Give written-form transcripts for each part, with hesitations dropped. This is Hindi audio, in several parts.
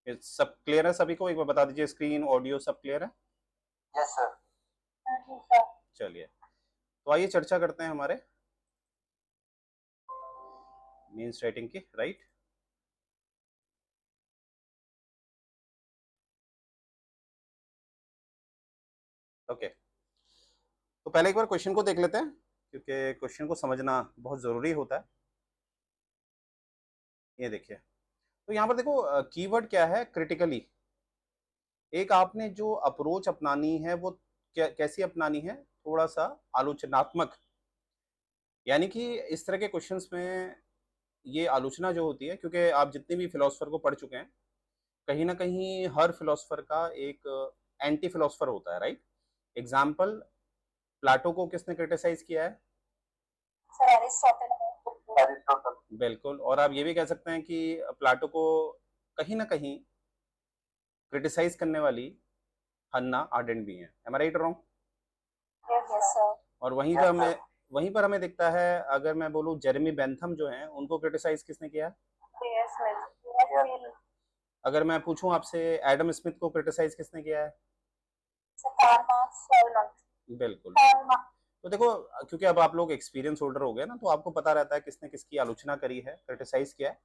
ये सब क्लियर है सभी को? एक बार बता दीजिए, स्क्रीन ऑडियो सब क्लियर है? Yes sir. चलिए, तो आइए चर्चा करते हैं हमारे मीन्स राइटिंग की, राइट। ओके, तो पहले एक बार क्वेश्चन को देख लेते हैं, क्योंकि क्वेश्चन को समझना बहुत ज़रूरी होता है। ये देखिए, तो यहाँ पर देखो कीवर्ड क्या है, क्रिटिकली। एक आपने जो अप्रोच अपनानी है वो कैसी अपनानी है, थोड़ा सा आलोचनात्मक। यानी कि इस तरह के क्वेश्चंस में ये आलोचना जो होती है, क्योंकि आप जितने भी फिलोसफर को पढ़ चुके हैं, कहीं ना कहीं हर फिलोसफर का एक एंटी फिलोसफर होता है, राइट। एग्जाम्पल, प्लाटो को किसने क्रिटिसाइज किया है? एरिस्टोटल। बिल्कुल। और आप ये भी कह सकते हैं कि प्लाटो को कहीं ना कहीं क्रिटिसाइज करने वाली हन्ना आर्डेंट भी है। एम आई राइट रॉन्ग? और वहीं पर हमें दिखता है, अगर मैं बोलूं जेरेमी बेंथम जो हैं, उनको क्रिटिसाइज किसने किया है? अगर मैं पूछूं आपसे, एडम स्मिथ को क्रिटिसाइज किसने किया है? बिल्कुल। तो देखो, क्योंकि अब आप लोग एक्सपीरियंस होल्डर हो गए ना, तो आपको पता रहता है किसने किसकी आलोचना करी है, क्रिटिसाइज किया है।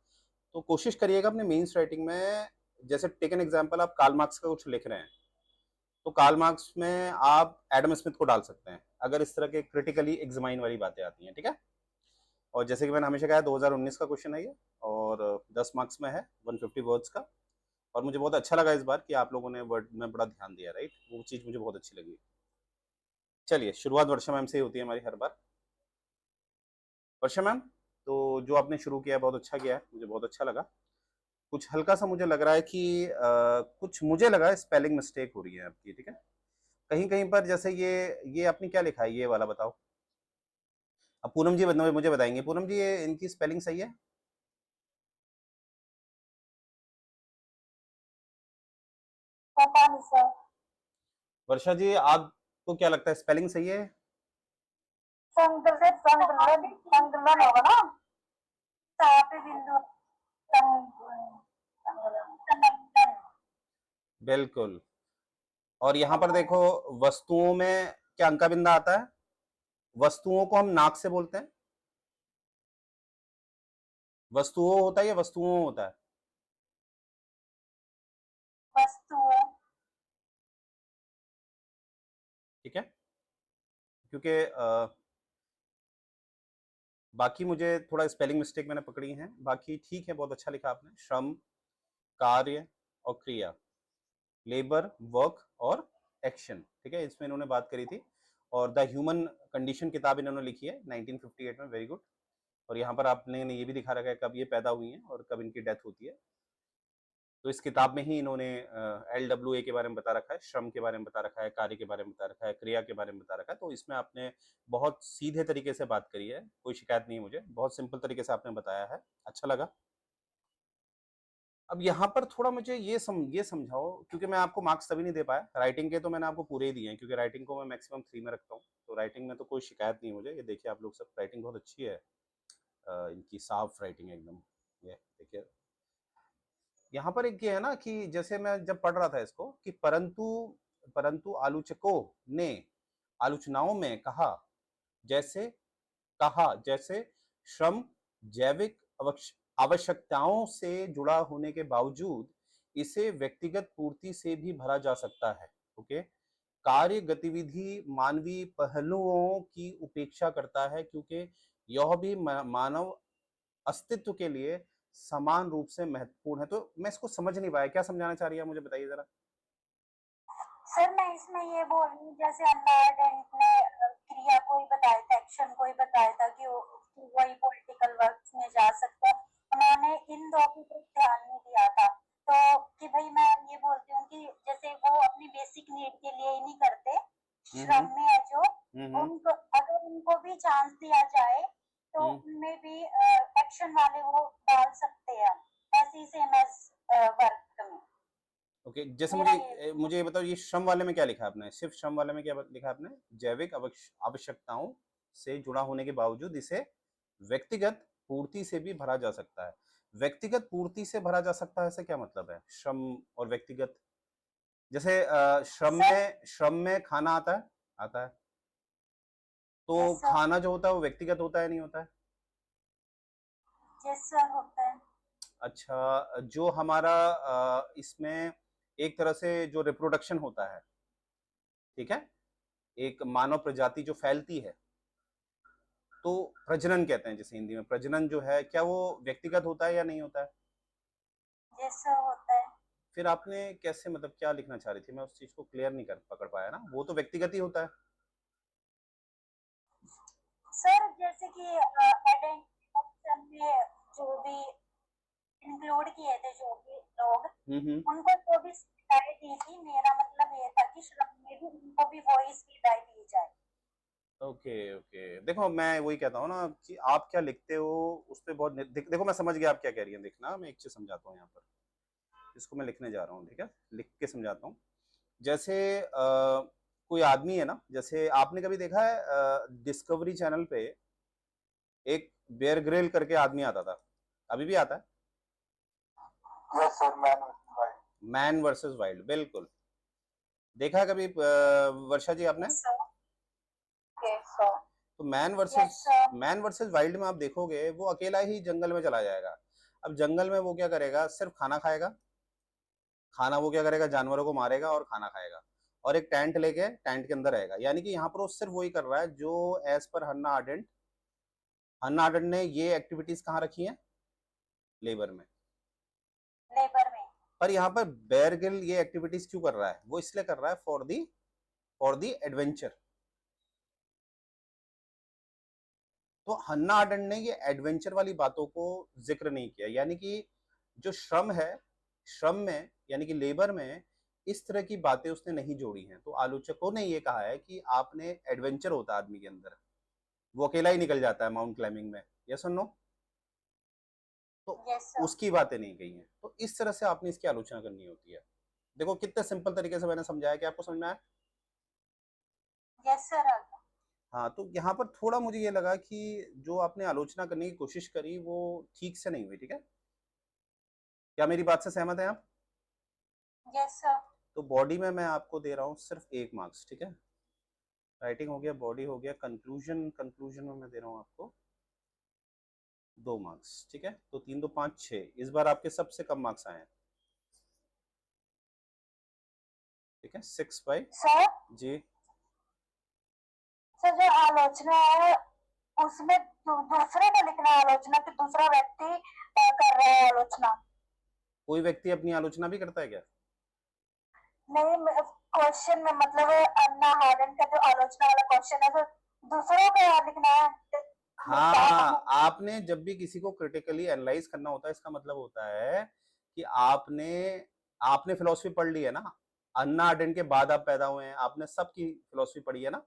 तो कोशिश करिएगा अपने मेंस राइटिंग में, जैसे टेक एन एग्जांपल, आप कार्ल मार्क्स का कुछ लिख रहे हैं, तो कार्ल मार्क्स में आप एडम स्मिथ को डाल सकते हैं, अगर इस तरह के क्रिटिकली एग्जामाइन वाली बातें आती हैं, ठीक है। और जैसे कि मैंने हमेशा कहा, 2019 का क्वेश्चन है ये, और 10 मार्क्स में है, 150 वर्ड्स का। और मुझे बहुत अच्छा लगा इस बार कि आप लोगों ने वर्ड में बड़ा ध्यान दिया, राइट। वो चीज़ मुझे बहुत अच्छी लगी। चलिए, शुरुआत वर्षा मैम से ही होती है हमारी हर बार। वर्षा मैम, तो जो आपने शुरू किया बहुत अच्छा किया है, मुझे बहुत अच्छा लगा। कुछ हल्का सा मुझे लग रहा है कि कुछ मुझे लगा स्पेलिंग मिस्टेक हो रही है आपकी, ठीक है। कहीं कहीं पर, जैसे ये आपने क्या लिखा है, ये वाला बताओ। अब पूनम जी मुझे बताएंगे। पूनम जी, ये इनकी स्पेलिंग सही है? पता नहीं सर। वर्षा जी, आपको क्या लगता है, स्पेलिंग सही है? संतुलन होगा ना। पे बिंदु बिल्कुल। और यहाँ पर देखो, वस्तुओं में क्या अंका बिंदा आता है? वस्तुओं को हम नाक से बोलते हैं। वस्तुओं होता है या वस्तुओं होता है? वस्तुओं। ठीक है, क्योंकि बाकी मुझे थोड़ा स्पेलिंग मिस्टेक मैंने पकड़ी है, बाकी ठीक है, बहुत अच्छा लिखा आपने। श्रम, कार्य और क्रिया, लेबर, वर्क और एक्शन, ठीक है, इसमें इन्होंने बात करी थी। और द ह्यूमन कंडीशन किताब इन्होंने लिखी है 1958 में, वेरी गुड। और यहाँ पर आपने ये भी दिखा रखा है कब ये पैदा हुई हैं और कब इनकी डेथ होती है। तो इस किताब में ही इन्होंने LWA के बारे में बता रखा है, श्रम के बारे में बता रखा है, कार्य के बारे में बता रखा है, क्रिया के बारे में बता रखा है। तो इसमें आपने बहुत सीधे तरीके से बात करी है, कोई शिकायत नहीं है मुझे, बहुत सिंपल तरीके से आपने बताया है, अच्छा लगा। अब यहाँ पर थोड़ा मुझे ये समझाओ, क्योंकि मैं आपको मार्क्स तभी नहीं दे पाया, राइटिंग के तो मैंने आपको पूरे ही दिए हैं, क्योंकि राइटिंग को मैं मैक्सिमम 3 में रखता हूँ। तो राइटिंग में तो कोई शिकायत नहीं है मुझे। ये देखिए, आप लोग सब, राइटिंग बहुत अच्छी है, इनकी साफ राइटिंग है एकदम। ये देखिए, यहाँ पर एक ये है ना कि जैसे मैं जब पढ़ रहा था इसको, कि परंतु परंतु आलोचकों ने आलोचनाओं में जैसे जैसे श्रम जैविक आवश्यकताओं से जुड़ा होने के बावजूद इसे व्यक्तिगत पूर्ति से भी भरा जा सकता है। ओके, कार्य गतिविधि मानवीय पहलुओं की उपेक्षा करता है, क्योंकि यह भी मानव अस्तित्व के लिए समान रूप से महत्वपूर्ण है। तो मैं इसको समझ नहीं पाया, क्या समझाना चाह रही है, मुझे बताइए जरा। सर मैं इसमें ये बोल रही हूँ, जैसे अन्ना ने क्रिया को ही बताया था, एक्शन को ही बताया था कि वही पॉलिटिकल वर्क में जा सकता है। उन्होंने इन दो की तरफ ध्यान नहीं दिया था। तो कि भाई मैं ये बोलती हूँ कि जैसे वो अपनी बेसिक नीड के लिए ही नहीं करते, श्रम में है जो, उनको अगर उनको भी चांस दिया जाए तो उनमें भी एक्शन वाले वो डाल सकते हैं, ऐसे ही सेम एज वर्क में। ओके, जैसे मेरा मुझे ये बताओ, ये श्रम वाले में क्या लिखा है आपने, सिर्फ श्रम वाले में क्या लिखा है आपने? जैविक आवश्यकताओं से जुड़ा होने के बावजूद इसे व्यक्तिगत पूर्ति से भी भरा जा सकता है। व्यक्तिगत पूर्ति से भरा जा सकता है, ऐसे क्या मतलब है? श्रम और व्यक्तिगत, जैसे सर श्रम में खाना आता है? आता है। तो यस सर, खाना जो होता है वो व्यक्तिगत होता है, नहीं होता है? यस सर होता है। अच्छा, जो हमारा इसमें एक तरह से जो रिप्रोडक्शन होता है, ठीक है? एक मानव प्रजाति जो फैलती है, तो प्रजनन कहते हैं जिसे हिंदी में, प्रजनन जो है, क्या वो व्यक्तिगत होता है या नहीं होता है? यस सर होता है। फिर आपने कैसे, मतलब क्या लिखना चाह रही थी? मैं उस चीज को क्लियर नहीं कर पकड़ पाया ना, वो तो व्यक्तिगत ही होता है। सर जैसे कि आइडेंटिटी ऑप्शन में जो भी इंक्लूड किए थे जो भी लोग, हम्म। उनको जो भी सुविधाएं दी थी, मेरा मतलब ये था कि श्रम में भी उनको भी वही सुविधाएं दी जाए। ओके ओके, देखो मैं वही कहता हूँ ना कि आप क्या लिखते हो उस पर बहुत देखो मैं समझ गया आप क्या कह रही हैं। देखना, मैं एक चीज समझाता हूँ यहाँ पर, इसको मैं लिखने जा रहा हूँ, ठीक है? लिख के समझाता हूँ। जैसे कोई आदमी है ना, जैसे आपने कभी देखा है डिस्कवरी चैनल पे एक बेयर ग्रिल करके आदमी आता था, अभी भी आता है? Yes sir, man right. Man versus wild, बिल्कुल। देखा है कभी वर्षा जी आपने? यस सर, यस सर, तो yes sir. Man versus wild में आप देखोगे वो अकेला ही जंगल में चला जाएगा। अब जंगल में वो क्या करेगा? सिर्फ खाना खाएगा। खाना वो क्या करेगा? जानवरों को मारेगा और खाना खाएगा। और एक टेंट लेके टेंट के अंदर रहेगा। यानी कि यहाँ पर वो सिर्फ वही कर रहा है जो एज पर हन्ना आर्डेंट, हन्ना आर्डेंट ने ये एक्टिविटीज कहाँ रखी हैं? लेबर में। लेबर में। पर यहाँ पर बेयर गिल ये एक्टिविटीज क्यों कर रहा है? वो इसलिए कर रहा है फॉर दी एडवेंचर। तो हन्ना आर्डेंट ने ये एडवेंचर वाली बातों को जिक्र नहीं किया। यानी कि जो श्रम है, श्रम में यानी कि लेबर में इस तरह की बातें उसने नहीं जोड़ी हैं। तो आलोचकों ने ये कहा है कि आपने एडवेंचर होता है आदमी के अंदर, वो अकेला ही निकल जाता है माउंट क्लाइंबिंग में, यस और नो? तो यस सर, उसकी बातें नहीं कही हैं। तो इस तरह से आपने इसकी आलोचना करनी होती है। देखो कितने सिंपल तरीके से मैंने समझाया कि आपको समझ में आया। Yes sir. हाँ, तो यहाँ पर थोड़ा मुझे ये लगा कि जो आपने आलोचना करने की कोशिश करी वो ठीक से नहीं हुई, ठीक है? क्या मेरी बात से सहमत है आप? Yes sir. तो बॉडी में मैं आपको दे रहा हूँ सिर्फ 1 मार्क्स, ठीक है? राइटिंग हो गया, बॉडी हो गया, कंक्लूजन, कंक्लूजन में मैं दे रहा हूँ आपको 2 मार्क्स, ठीक है? तो 3 2 5 6, इस बार आपके सबसे कम मार्क्स आए हैं, ठीक है? 6 बाई सर, जी। सर जो आलोचना है उसमें दूसरे को लिखना है आलोचना, कि दूसरा व्यक्ति कर रहा है आलोचना। कोई व्यक्ति अपनी आलोचना भी करता है क्या? नहीं, क्वेश्चन में मतलब अन्ना हार्डन का जो आलोचना वाला क्वेश्चन है, तो दूसरों को याद लिखना है। हाँ, आपने जब भी किसी को क्रिटिकली एनालाइज करना होता है, इसका मतलब होता है कि आपने आपने फिलोसफी पढ़ ली है ना। अन्ना आर्डेंट के बाद आप पैदा हुए हैं, आपने सबकी फिलोसफी पढ़ी है ना।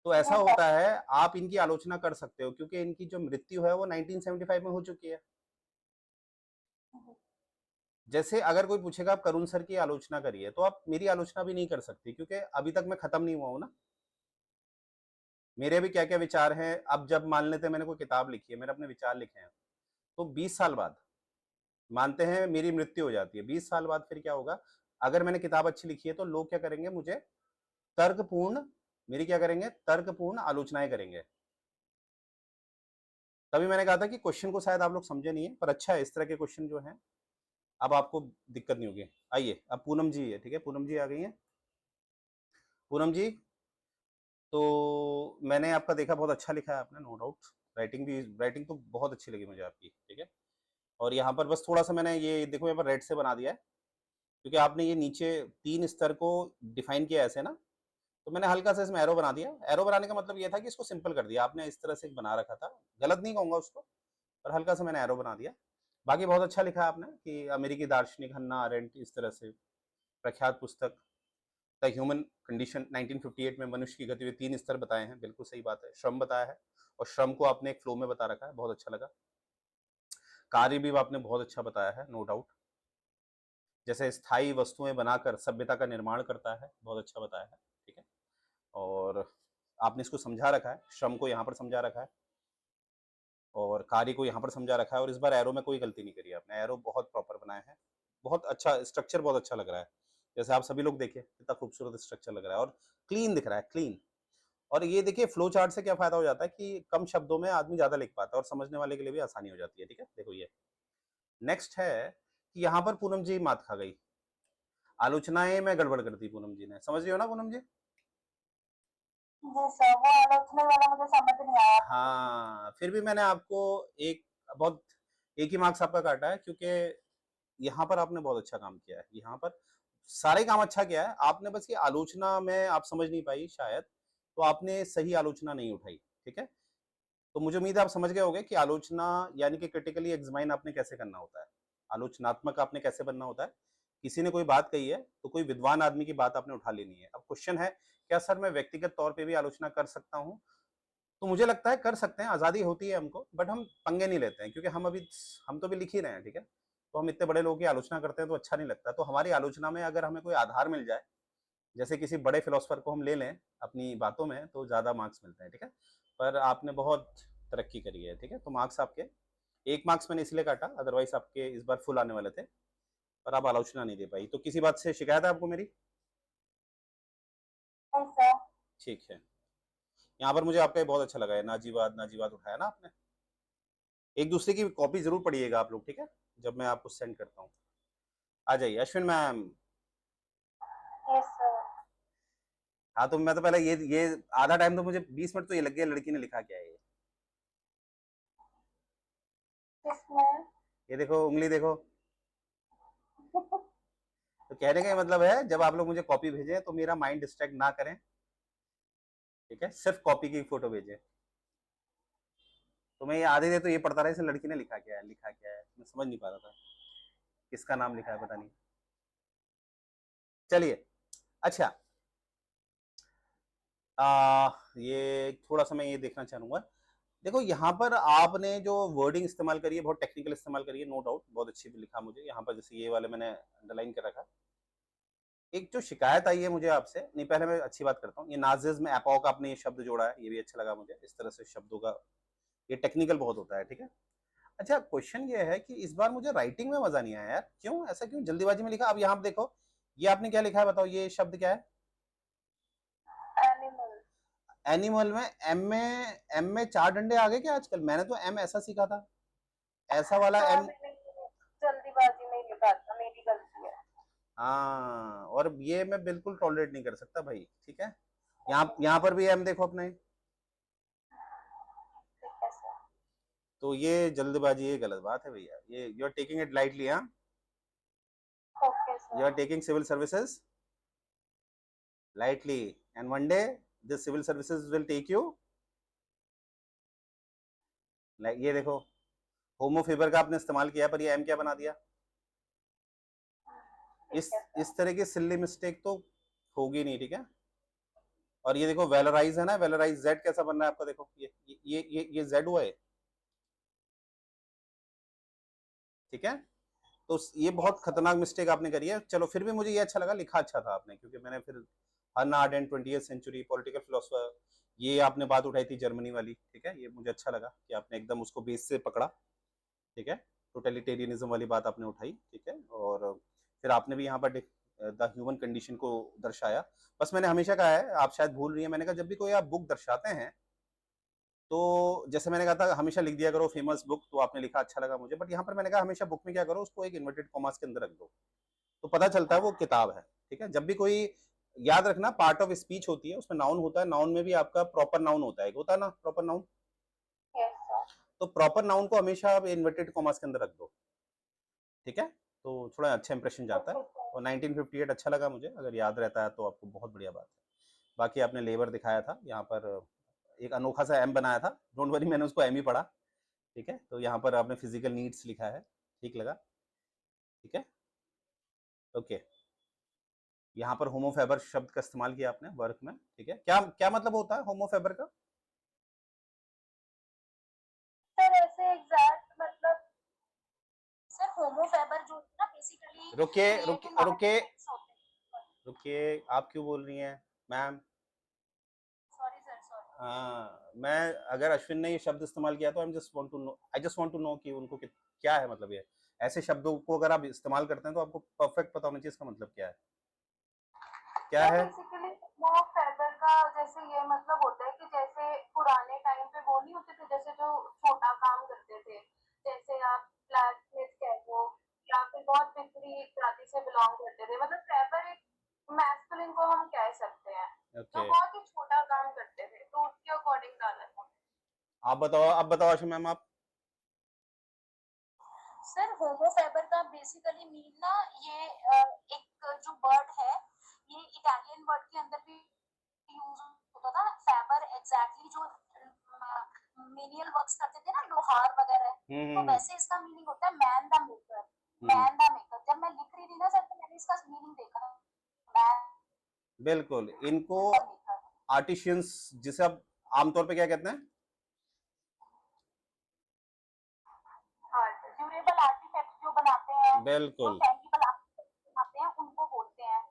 तो ऐसा होता है, आप इनकी आलोचना कर सकते हो क्योंकि इनकी जो मृत्यु है वो 1975 में हो चुकी है। जैसे अगर कोई पूछेगा आप करुण सर की आलोचना करिए, तो आप मेरी आलोचना भी नहीं कर सकती क्योंकि अभी तक मैं खत्म नहीं हुआ हूं ना। मेरे भी क्या क्या विचार हैं। अब जब मान लेते हैं मैंने कोई किताब लिखी है, मैंने अपने विचार लिखे हैं, तो 20 साल बाद मानते हैं मेरी मृत्यु हो जाती है, 20 साल बाद फिर क्या होगा? अगर मैंने किताब अच्छी लिखी है तो लोग क्या करेंगे? मुझे तर्कपूर्ण, मेरी क्या करेंगे? तर्कपूर्ण आलोचनाएं करेंगे। तभी मैंने कहा था कि क्वेश्चन को शायद आप लोग समझे नहीं है, पर अच्छा है इस तरह के क्वेश्चन जो है, अब आपको दिक्कत नहीं होगी। आइए, अब पूनम जी है, ठीक है? पूनम जी आ गई हैं। पूनम जी, तो मैंने आपका देखा, बहुत अच्छा लिखा है आपने, नो डाउट। राइटिंग भी, राइटिंग तो बहुत अच्छी लगी मुझे आपकी, ठीक है? और यहाँ पर बस थोड़ा सा मैंने ये देखो यहाँ पर रेड से बना दिया है क्योंकि आपने ये नीचे 3 स्तर को डिफाइन किया ऐसे ना। तो मैंने हल्का सा इसमें एरो बना दिया। एरो बनाने का मतलब ये था कि इसको सिंपल कर दिया। आपने इस तरह से बना रखा था, गलत नहीं कहूंगा उसको, पर हल्का सा मैंने एरो बना दिया। बाकी बहुत अच्छा लिखा आपने कि अमेरिकी दार्शनिक हन्ना अरेंट, इस तरह से प्रख्यात पुस्तक द ह्यूमन कंडीशन 1958 में मनुष्य की गतिविधि 3 स्तर बताए हैं। बिल्कुल सही बात है, श्रम बताया है और श्रम को आपने एक फ्लो में बता रखा है, बहुत अच्छा लगा। कार्य भी आपने बहुत अच्छा बताया है, नो डाउट। जैसे स्थायी वस्तुएं बनाकर सभ्यता का निर्माण करता है, बहुत अच्छा बताया है, ठीक है? और आपने इसको समझा रखा है, श्रम को यहाँ पर समझा रखा है। और कार्य को यहाँ पर समझा रखा है, और इस बार एरो में कोई गलती नहीं करी है आपने, एरो बहुत प्रॉपर बनाया है, बहुत अच्छा स्ट्रक्चर, बहुत अच्छा लग रहा है। जैसे आप सभी लोग देखिए कितना खूबसूरत स्ट्रक्चर लग रहा है और क्लीन दिख रहा है, क्लीन। और ये देखिए फ्लो चार्ट से क्या फ़ायदा हो जाता है कि कम शब्दों में आदमी ज़्यादा लिख पाता है और समझने वाले के लिए भी आसानी हो जाती है, ठीक है? देखो ये। नेक्स्ट है कि यहाँ पर पूनम जी मात खा गई। आलोचनाएँ में गड़बड़ कर दी पूनम जी ने। समझ रही हो ना पूनम जी? जी सर, वो आलोचना वाला मुझे समझ नहीं आया। हाँ, फिर भी मैंने आपको एक बहुत एक ही मार्क्स आपका काटा है, क्योंकि यहाँ पर आपने बहुत अच्छा काम किया है। यहाँ पर सारे काम अच्छा किया है, आपने बस ये आलोचना में आप समझ नहीं पाई शायद, तो आपने सही आलोचना नहीं उठाई, ठीक है? तो मुझे उम्मीद है आप समझ गए होंगे कि आलोचना यानी कि क्रिटिकली एग्जामाइन आपने कैसे करना होता है, आलोचनात्मक आपने कैसे बनना होता है। किसी ने कोई बात कही है तो कोई विद्वान आदमी की बात आपने उठा लेनी है। अब क्वेश्चन है, क्या सर मैं व्यक्तिगत तौर पे भी आलोचना कर सकता हूँ? तो मुझे लगता है कर सकते हैं, आज़ादी होती है हमको, बट हम पंगे नहीं लेते हैं, क्योंकि हम तो भी लिख ही रहे हैं, ठीक है? तो हम इतने बड़े लोगों की आलोचना करते हैं तो अच्छा नहीं लगता। तो हमारी आलोचना में अगर हमें कोई आधार मिल जाए, जैसे किसी बड़े फिलोसोफर को हम ले लें अपनी बातों में, तो ज़्यादा मार्क्स मिलते हैं, ठीक है? पर आपने बहुत तरक्की करी है, ठीक है? तो मार्क्स आपके 1 मार्क्स मैंने इसलिए काटा, अदरवाइज़ आपके इस बार फुल आने वाले थे, पर आप आलोचना नहीं दे पाई। तो किसी बात से शिकायत है आपको मेरी? नहीं सर। ठीक है। यहाँ पर मुझे आपका ये बहुत अच्छा लगा है, नाजीवाद नाजीवाद उठाया ना आपने। एक दूसरे की कॉपी ज़रूर पढ़िएगा आप लोग, ठीक है? जब मैं आपको सेंड करता हूँ। आ जाइए अश्विन मैम। Yes sir. हाँ, तो मैं तो पहले ये आधा टाइम तो मुझे 20 मिनट तो ये लग गया लड़की ने लिखा क्या है ये। किसमें? ये देखो उंगली देखो। तो कहने का ये मतलब है, जब आप लोग मुझे कॉपी भेजें तो मेरा माइंड डिस्ट्रैक्ट ना करें, ठीक है? सिर्फ कॉपी की फोटो भेजें। तो मैं ये आधे दे तो ये पढ़ता रहा, इसे लड़की ने लिखा क्या है, लिखा क्या है, मैं समझ नहीं पा रहा था किसका नाम लिखा है, पता नहीं। चलिए, अच्छा। ये थोड़ा सा मैं ये देखना चाहूंगा। देखो यहाँ पर आपने जो वर्डिंग इस्तेमाल करी है, बहुत टेक्निकल इस्तेमाल करी है, नो डाउट, बहुत अच्छी भी लिखा मुझे यहाँ पर, जैसे ये वाले मैंने अंडरलाइन कर रखा। एक जो शिकायत आई है मुझे आपसे, नहीं पहले मैं अच्छी बात करता हूँ, ये नाजिज में एपॉक आपने ये शब्द जोड़ा है, ये भी अच्छा लगा मुझे, इस तरह से शब्दों का ये टेक्निकल बहुत होता है, ठीक है? अच्छा, क्वेश्चन ये है कि इस बार मुझे राइटिंग में मजा नहीं आया यार, क्यों ऐसा, क्यों जल्दीबाजी में लिखा? अब यहाँ पे देखो, ये आपने क्या लिखा है बताओ, ये शब्द क्या है? एनिमल। एनिमल में एम में 4 डंडे आ गए क्या आजकल? मैंने तो एम ऐसा सीखा था, ऐसा वाला सर एम। मैंने जल्दीबाजी में लिखा था, मेरी गलती है। हाँ, और ये मैं बिल्कुल टॉलरेट नहीं कर सकता भाई, ठीक है? यहाँ पर भी एम देखो अपने। ठीक है सर। तो ये जल्दबाजी, ये गलत बात है भैया, ये you are taking it lightly. हाँ, okay you are sir. Taking civil services lightly, and one day this civil services will take you, like ये देखो, होमो फेबर का आपने इस्तेमाल किया, पर ये एम क्या बना दिया? ठीक इस है सर। इस तरह की सिल्ली मिस्टेक तो होगी नहीं, ठीक है? और ये देखो वेलराइज है ना, वेलराइज जेड कैसा बन रहा है आपका, देखो ये जेड हुआ है, ठीक है? तो ये बहुत यस सर। खतरनाक मिस्टेक आपने करी है। चलो फिर भी मुझे ये अच्छा लगा, लिखा अच्छा था आपने, क्योंकि मैंने फिर हर्नार्ड and 20th century political philosopher, ये आपने बात उठाई थी जर्मनी वाली, ठीक है? ये मुझे अच्छा लगा कि आपने एकदम उसको बेस से पकड़ा, ठीक है? टोटलिटेरियनिज्म वाली बात आपने उठाई, ठीक है? और फिर आपने भी यहाँ पर द ह्यूमन कंडीशन को दर्शाया। बस मैंने हमेशा कहा है, आप शायद भूल रही हैं, मैंने कहा जब भी कोई आप बुक दर्शाते हैं, तो जैसे मैंने कहा था हमेशा लिख दिया करो फेमस बुक, तो आपने लिखा अच्छा लगा मुझे, बट यहाँ पर मैंने कहा हमेशा बुक में क्या करो, उसको एक इन्वर्टेड कॉमास के अंदर रख दो, तो पता चलता है वो किताब है, ठीक है? जब भी कोई, याद रखना, पार्ट ऑफ स्पीच होती है, उसमें नाउन होता है, नाउन में भी आपका प्रॉपर नाउन होता है, एक होता है ना प्रॉपर नाउन, यस सर। तो प्रॉपर नाउन को हमेशा आप इन्वर्टेड कॉमास के अंदर रख दो, ठीक है? तो थोड़ा अच्छा इंप्रेशन जाता है। Okay sir. और 1958 अच्छा लगा मुझे, अगर याद रहता है तो आपको बहुत बढ़िया बात है। बाकी आपने लेबर दिखाया था यहाँ पर, एक अनोखा सा एम बनाया था, डोंट वरी, मैंने उसको एम ही पढ़ा, ठीक है? तो यहाँ पर आपने फिजिकल नीड्स लिखा है, ठीक लगा, ठीक है? ओके। यहाँ पर होमोफेबर शब्द का इस्तेमाल किया आपने वर्क में, ठीक है? क्या क्या मतलब होता है होमोफेबर का? सर ऐसे एग्जैक्ट मतलब, सर होमोफेबर जो है ना बेसिकली रुकिए क्रिएटिंग रुकिए रुकिए आर्टिकल्स होते हैं। रुकिए, आप क्यों बोल रही हैं मैम? Sorry sir, sorry. हाँ, मैं अगर अश्विन ने ये शब्द इस्तेमाल किया तो I just want to know कि उनको क्या है मतलब ये ऐसे शब्दों को अगर आप इस्तेमाल करते हैं तो आपको परफेक्ट पता होना चाहिए इसका मतलब क्या है। क्या सर है? बेसिकली वो फेदर का जैसे ये मतलब होता है कि जैसे पुराने टाइम पे वो नहीं होते थे, जैसे जो छोटा काम करते थे, जैसे आप ब्लैक स्मिथ कह लो या फिर बहुत पितरी जाति से बिलोंग करते थे, मतलब फेदर एक मैस्कुलिन को हम कह सकते हैं, जो ओके, बहुत ही छोटा काम करते थे, तो उसके अकॉर्डिंग डाला था। आप बताओ आशु मैम आप। सर होमो फाइबर का बेसिकली मीन ना ये एक जो वर्ड है, ये इटालियन वर्ड के अंदर भी यूज होता था। फाइबर एग्जैक्टली जो मेनियल वर्क्स करते थे ना, लोहार वगैरह, तो हम्म। वैसे इसका मीनिंग होता है man the maker. Hmm, man the maker, जब मैं लिख रही थी ना सर, तो मैंने इसका मीनिंग देखा, मैन बिल्कुल इनको द मेकर। आर्टिशियंस जिसे आप आमतौर पे क्या कहते हैं? आर्ट, ड्यूरेबल आर्टिफैक्ट जो बनाते हैं, जो बिल्कुल। टेंजिबल आर्टिफैक्ट बनाते हैं, उनको बोलते हैं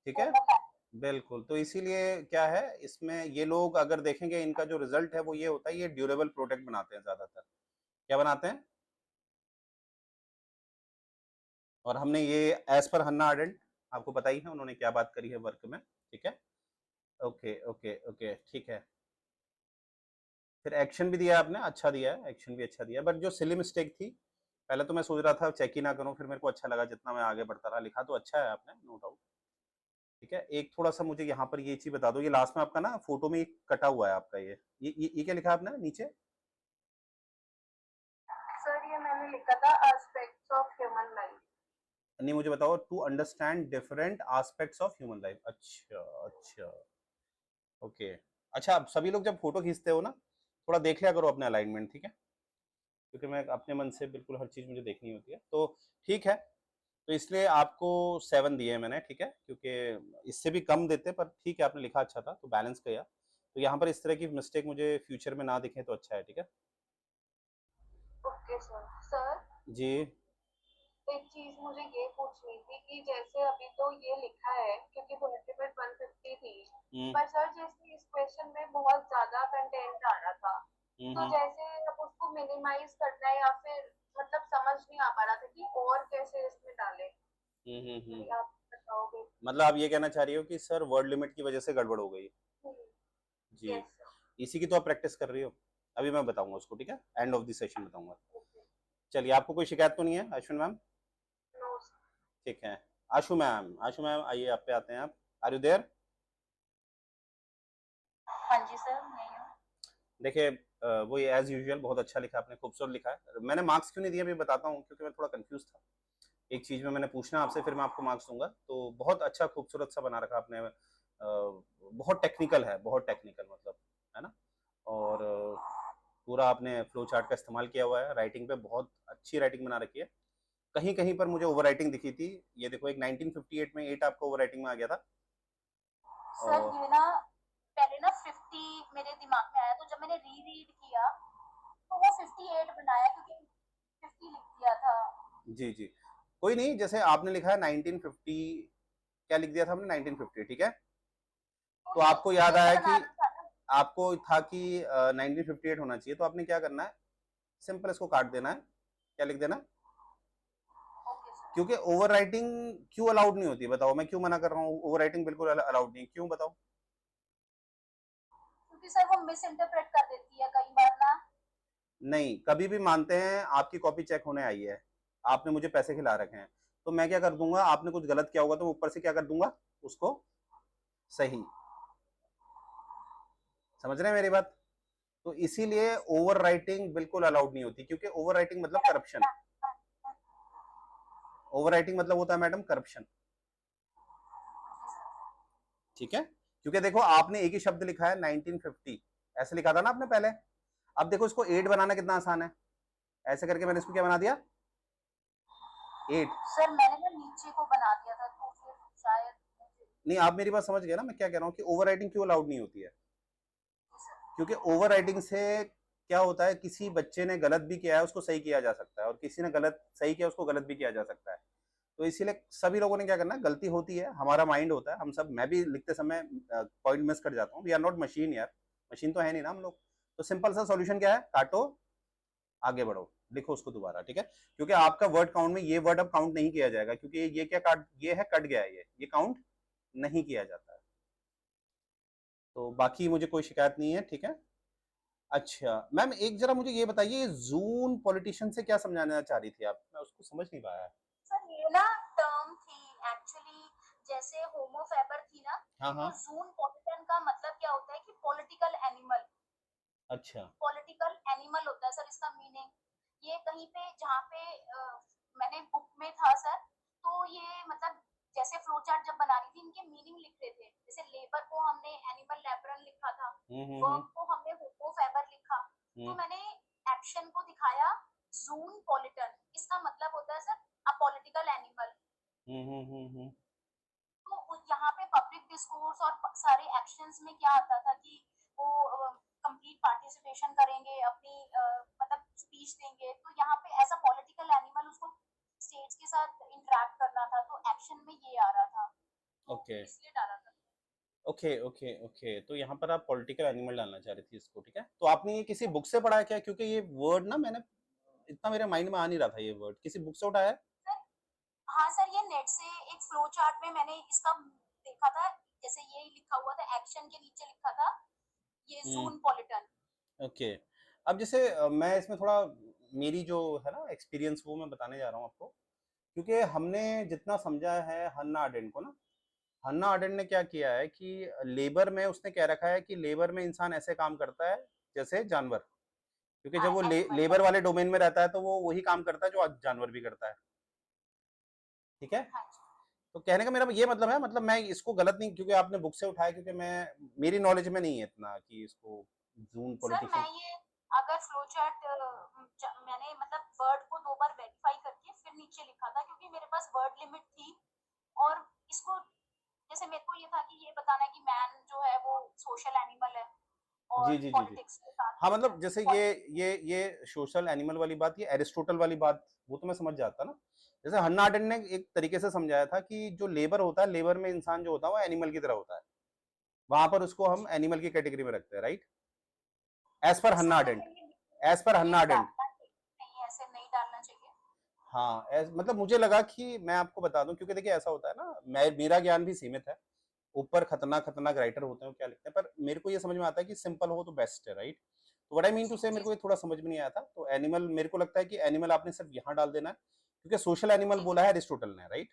ठीक है, होमो फाइबर। बिल्कुल। तो इसीलिए क्या है इसमें ये लोग अगर देखेंगे इनका जो रिजल्ट है वो ये होता है, ये ड्यूरेबल प्रोडक्ट बनाते हैं ज्यादातर। क्या बनाते हैं? और हमने ये एज पर हन्ना आर्डेंट आपको पता ही है उन्होंने क्या बात करी है वर्क में। ठीक है, ओके ओके ओके, ठीक है। फिर एक्शन भी दिया आपने, अच्छा दिया है, एक्शन भी अच्छा दिया है, बट जो सिली मिस्टेक थी, पहले तो मैं सोच रहा था चेक ही ना करूं, फिर मेरे को अच्छा लगा जितना मैं आगे बढ़ता रहा। लिखा तो अच्छा है आपने, नो डाउट। ठीक है, एक थोड़ा सा मुझे यहाँ पर ये चीज बता दो, ये लास्ट में आपका ना फोटो में कटा हुआ है आपका ये क्या लिखा है आपने नीचे? सर ये मैंने लिखा था एस्पेक्ट्स ऑफ ह्यूमन लाइफ। नहीं, मुझे बताओ to understand different aspects of human life. अच्छा अच्छा, ओके। अच्छा, अब सभी लोग जब फोटो खींचते हो ना, थोड़ा देख लिया करो अपने अलाइनमेंट, ठीक है? क्योंकि मैं अपने मन से बिल्कुल हर चीज़ मुझे देखनी होती है, तो ठीक है। तो इसलिए आपको 7 दिए मैंने, ठीक है? क्योंकि इससे भी कम देते, पर ठीक है आपने लिखा अच्छा था तो बैलेंस किया। तो यहाँ पर इस तरह की मिस्टेक मुझे फ्यूचर में ना दिखे तो अच्छा है, ठीक है? Okay sir. सर जी। एक चीज मुझे ये पूछनी थी कि जैसे अभी तो ये लिखा है क्योंकि वो एस्टिमेट 150 थी, हम्म पर सर जैसे इस क्वेश्चन में बहुत ज्यादा कंटेंट आ रहा था, तो हम्म जैसे अब उसको मिनिमाइज करना है या फिर मतलब समझ नहीं आ पा रहा था कि और कैसे इसमें डाले, हम्म। तो आप बताओगे? मतलब आप ये कहना चाह रही हो कि सर वर्ड लिमिट की वजह से गड़बड़ हो गई? जी। Yes sir. इसी की तो आप प्रैक्टिस कर रही हो, अभी मैं बताऊंगा उसको, ठीक है? एंड ऑफ द सेशन बताऊंगा। ओके। चलिए, आपको कोई शिकायत तो नहीं है अश्विन मैम? नो। ठीक है। आशु मैम, आशु मैम आइए, आप पे आते हैं। आप आर यू देयर? हाँ जी सर, मैं हूँ। देखिए वो ये एज यूजुअल बहुत अच्छा लिखा आपने, खूबसूरत लिखा है। मैंने मार्क्स क्यों नहीं दिए अभी बताता हूँ, क्योंकि मैं थोड़ा कंफ्यूज था। एक चीज में मैंने पूछना आपसे, फिर मैं आपको मार्क्स दूंगा। तो बहुत अच्छा खूबसूरत सा बना रखा आपने, बहुत टेक्निकल है, बहुत टेक्निकल मतलब, है ना? और पूरा आपने फ्लो चार्ट का इस्तेमाल किया हुआ है, राइटिंग पे बहुत अच्छी राइटिंग बना रखी है। कहीं कहीं पर मुझे ओवर राइटिंग दिखी थी। ये देखो, एक 1958 में 8 आपको ओवर राइटिंग में आ गया था। सर और ये ना पहले ना 50 मेरे दिमाग में आया, तो जब मैंने री रीड किया तो वो 58 बनाया क्योंकि 50 लिख दिया था। जी जी, कोई नहीं, जैसे आपने लिखा है 1950, क्या लिख दिया था हमने? 1950, ठीक है? तो तो आपको याद 58 आया कि बनाना था ना। आपको था कि 1958 होना चाहिए, तो आपने क्या करना है, सिंपल इसको काट देना है। क्या लिख देना? Okay sir. क्योंकि ओवर राइटिंग क्यों अलाउड नहीं होती, बताओ? मैं क्यों मना कर रहा हूँ? ओवर राइटिंग बिल्कुल अलाउड नहीं है, क्यों बताओ? क्योंकि सर वो मिस इंटरप्रेट कर देती है कई बार ना। नहीं, कभी भी मानते हैं आपकी कॉपी चेक होने आई है, आपने मुझे पैसे खिला रखे हैं, तो मैं क्या कर दूंगा, आपने कुछ गलत किया होगा तो ऊपर से क्या कर दूंगा उसको सही। समझ रहे हैं मेरी बात? तो इसीलिए ओवर राइटिंग बिल्कुल अलाउड नहीं होती, क्योंकि ओवर राइटिंग मतलब करप्शन। ओवर राइटिंग मतलब होता है मैडम करप्शन, ठीक है? क्योंकि देखो आपने एक ही शब्द लिखा है 1950, ऐसे लिखा था ना आपने पहले। अब देखो इसको 8 बनाना कितना आसान है, ऐसे करके मैंने इसको क्या बना दिया, 8। सर मैंने ना नीचे को बना दिया था, तो फिर शायद नहीं, आप मेरी बात समझ गए ना मैं क्या कह रहा हूँ, कि ओवर राइटिंग क्यों अलाउड नहीं होती है? क्योंकि ओवर राइटिंग से क्या होता है, किसी बच्चे ने गलत भी किया है उसको सही किया जा सकता है, और किसी ने गलत सही किया उसको गलत भी किया जा सकता है। तो इसीलिए सभी लोगों ने क्या करना है, गलती होती है, हमारा माइंड होता है, हम सब, मैं भी लिखते समय पॉइंट मिस कर जाता हूँ। वी आर नॉट मशीन यार, मशीन तो है नहीं ना हम लोग। तो सिंपल सा सॉल्यूशन क्या है, काटो, आगे बढ़ो, लिखो उसको दोबारा, ठीक है। क्योंकि आपका वर्ड काउंट में ये वर्ड अब काउंट नहीं किया जाएगा, क्योंकि ये क्या काट, ये है कट गया है, ये काउंट नहीं किया जाता है। तो बाकी मुझे कोई शिकायत नहीं है, ठीक है। अच्छा मैम, एक जरा मुझे ये बताइए, जून पॉलिटिशियन से क्या समझाना चाह रही थी आप, मैं उसको समझ नहीं पाया। सर ये ना टर्म थी एक्चुअली, जैसे होमोफेबर थी ना, हाँ तो हाँ। जून पॉलिटन का मतलब क्या होता है कि पॉलिटिकल एनिमल, अच्छा। पॉलिटिकल एनिमल होता है सर इसका मीनिंग। ये कहीं पे जहाँ पे मैंने बुक में था सर, तो ये मतलब जैसे फ्लो चार्ट जब बना रही थी इनके मीनिंग लिख रहे थे, जैसे लेबर को हमने एनिमल लेबरन लिखा था, वर्क को हमने होमोफेबर लिखा, तो मैंने एक्शन को दिखाया जून पॉलिटन, इसका मतलब होता है सर अ पॉलिटिकल एनिमल। तो यहाँ पे पब्लिक डिस्कोर्स और सारे एक्शंस में क्या आता था कि वो कंप्लीट पार्टिसिपेशन करेंगे, अपनी मतलब स्पीच देंगे, तो यहाँ पे एज अ पॉलिटिकल एनिमल उसको स्टेट्स के साथ इंटरेक्ट करना था, तो एक्शन में ये आ रहा था, तो ओके इसलिए डाला था। ओके ओके ओके, तो यहाँ पर आप पॉलिटिकल एनिमल डालना चाह रही थी इसको, ठीक है। तो आपने ये किसी बुक से पढ़ा है क्या, क्योंकि ये वर्ड ना मैंने इतना मेरे माइंड में आ नहीं रहा था, ये वर्ड किसी बुक से उठाया है? सर हाँ सर, ये नेट से एक फ्लो चार्ट में मैंने इसका देखा था, जैसे ये लिखा हुआ था, एक्शन के नीचे लिखा था ये जून पॉलिटन। ओके। अब जैसे मैं इसमें थोड़ा मेरी जो है ना एक्सपीरियंस वो मैं बताने जा रहा हूँ आपको, क्योंकि हमने जितना समझा है हन्ना अरेंट को ना, हन्ना अरेंट ने क्या किया है कि लेबर में उसने कह रखा है कि लेबर में इंसान ऐसे काम करता है जैसे जानवर, क्योंकि हाँ जब वो एनिमल लेबर बॉडी। वाले डोमेन में रहता है तो वो वही काम करता है जो आज जानवर भी करता है, ठीक है। हाँ जी तो कहने का मेरा ये मतलब है, मतलब मैं इसको गलत नहीं, क्योंकि आपने बुक से उठाया, क्योंकि मैं मेरी नॉलेज में नहीं है इतना कि इसको जून सर, मैं पॉलिटिशियन। ये अगर फ्लो चार्ट मैंने मतलब वर्ड को 2 बार वेरीफाई करके फिर नीचे लिखा था, क्योंकि मेरे पास वर्ड लिमिट थी, और इसको जैसे मेरे को ये था कि ये बताना है कि मैन जो है वो सोशल एनिमल है जी और जी जी जी। पॉलिटिक्स के साथ हाँ कुछ है मतलब जैसे पॉलिटिक्स। ये सोशल एनिमल वाली बात, ये एरिस्टोटल वाली बात, वो तो मैं समझ जाता ना। जैसे हन्ना आर्डेंट ने एक तरीके से समझाया था कि जो लेबर होता है, लेबर में इंसान जो होता है वो एनिमल की तरह होता है, वहां पर उसको हम जी एनिमल की कैटेगरी में रखते हैं, राइट, एज पर सर, हन्ना आर्डेंट, लेकिन एज पर ये हन्ना आर्डेंट। डालना चाहिए नहीं, ऐसे नहीं डालना चाहिए। हाँ मतलब मुझे लगा कि मैं आपको बता दूं, क्योंकि देखिए ऐसा होता है ना, मेरा ज्ञान भी सीमित है, ऊपर खतरनाक खतरनाक राइटर होते हैं वो क्या लिखते हैं, पर मेरे को ये समझ में आता है कि सिंपल हो तो बेस्ट है, राइट। तो व्हाट आई मीन टू जी से, मेरे जी को ये थोड़ा समझ में नहीं आया था, तो एनिमल मेरे को लगता है कि एनिमल आपने सिर्फ यहाँ डाल देना है, क्योंकि सोशल एनिमल जी बोला जी है अरिस्टोटल ने, राइट।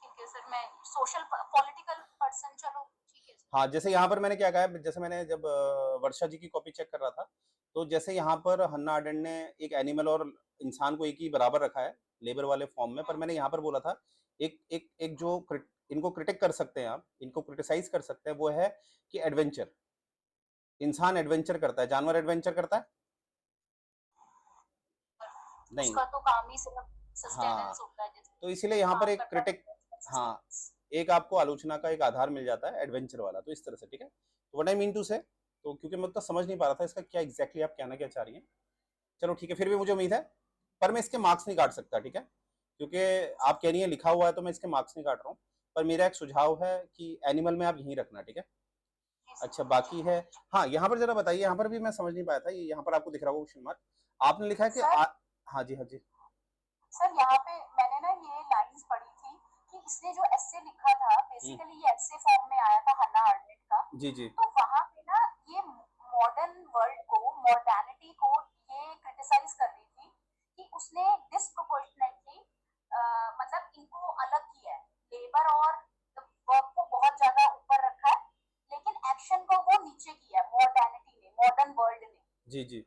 ठीक है सर, मैं सोशल पॉलिटिकल पर्सन, चलो ठीक है सर। हाँ जैसे यहाँ पर मैंने क्या कहा है, जैसे मैंने जब वर्षा जी की कॉपी चेक कर रहा था, तो जैसे यहाँ पर हन्ना आर्डेंट ने एक एनिमल और इंसान को एक ही बराबर रखा है लेबर वाले फॉर्म में, पर मैंने यहाँ पर बोला था एक एक एक जो इनको क्रिटिक कर सकते हैं आप, इनको क्रिटिसाइज कर सकते हैं, वो है कि एडवेंचर, इंसान एडवेंचर करता है, जानवर एडवेंचर करता है नहीं। उसका तो काम ही सिर्फ हाँ, सस्टेनेंस होता है, जैसे तो इसीलिए यहाँ पर काम एक करता क्रिटिक, रहता है हाँ, सस्टेनेंस। एक आपको आलोचना का एक आधार मिल जाता है एडवेंचर वाला, तो इस तरह से, ठीक है। तो व्हाट आई मीन टू से, तो क्योंकि मैं उतना समझ नहीं पा रहा था इसका क्या एग्जैक्टली आप कहना क्या चाह रही हैं, चलो ठीक है, फिर भी मुझे उम्मीद है, पर मैं इसके मार्क्स नहीं काट सकता, ठीक है, क्योंकि आप कह रही हैं लिखा हुआ है, तो मैं इसके मार्क्स नहीं काट रहा हूँ, पर मेरा एक सुझाव है कि एनिमल में आप यहीं रखना, ठीक है। जी अच्छा सर बाकी है, हाँ यहाँ पर जरा बताइए, यहाँ पर भी मैं समझ नहीं पाया था, ये यहाँ पर आपको दिख रहा होगा क्वेश्चन मार्क, आपने लिखा है कि सर हाँ जी हाँ जी। सर यहाँ पे मैंने ना ये लाइंस पढ़ी थी कि इसने जो एस्से लिखा था, हम्म, बेसिकली ये एस्से फॉर्म में आया था हन्ना आर्नेट का, जी जी तो वहां पे ना ये मॉडर्न वर्ल्ड को, मॉडर्निटी को ये क्रिटिसाइज कर रही थी कि उसने डिस्प्रोपोर्शनेटली मतलब इनको अलग किया है, लेबर और वर्क को बहुत ज्यादा ऊपर रखा है, लेकिन एक्शन को वो नीचे किया है मॉडर्निटी ने, मॉडर्न वर्ल्ड ने। जी जी